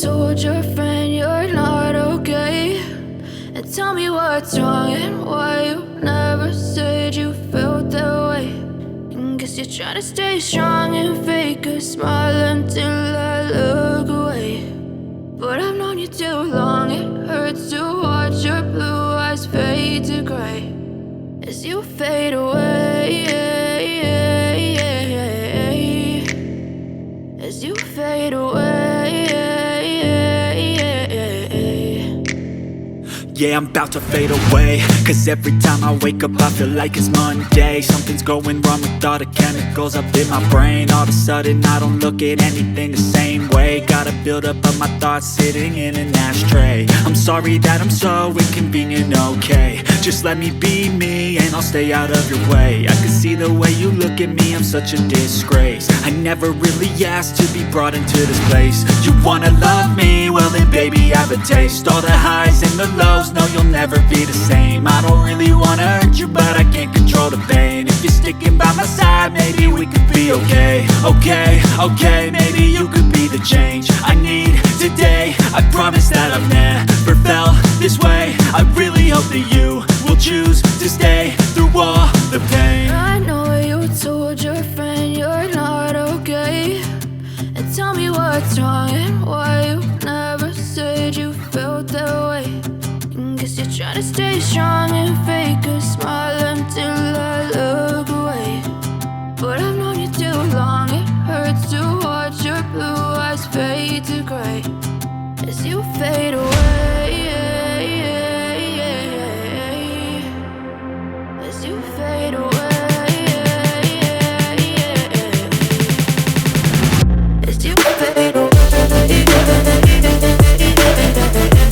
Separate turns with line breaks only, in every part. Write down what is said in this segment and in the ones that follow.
told your friend you're not okay, and tell me what's wrong and why you never said you felt that way. And guess you're trying to stay strong and fake a smile until I look away. But I've known you too long, it hurts to watch your blue eyes fade to grey as you fade away, as you fade away.
Yeah, I'm about to fade away, 'cause every time I wake up I feel like it's Monday. Something's going wrong with all the chemicals up in my brain. All of a sudden I don't look at anything the same way. Gotta build up of my thoughts sitting in an ashtray. I'm sorry that I'm so inconvenient, okay? Just let me be me and I'll stay out of your way. I can see the way you look at me, I'm such a disgrace. I never really asked to be brought into this place. You wanna love me? Well then baby have a taste. All the highs and the lows, no you'll never be the same. I don't really wanna hurt you but I can't control the pain. If you're sticking by my side maybe we could be okay. Okay, maybe you could be the change I need today. I promise that I've never felt this way. I really hope that you will choose to stay through all the pain.
I know you told your friend you're not okay, and tell me what's wrong and why you never said you felt that way. And guess you're trying to stay strong and fake a smile until I look away. But I've known you too long, it hurts to watch your blue eyes fade to grey as you fade away, as you fade away, as you fade away. As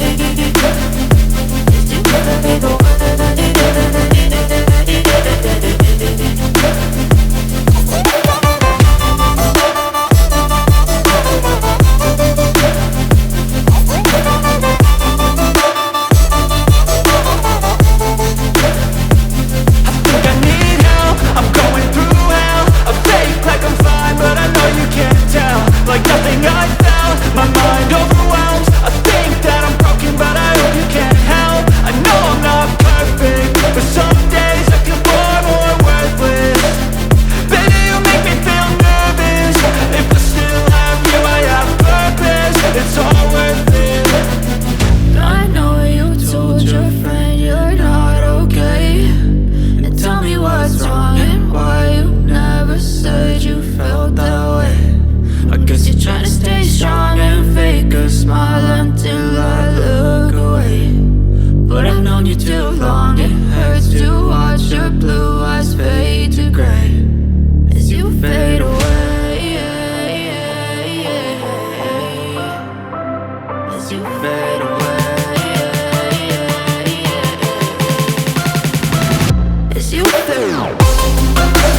you fade away.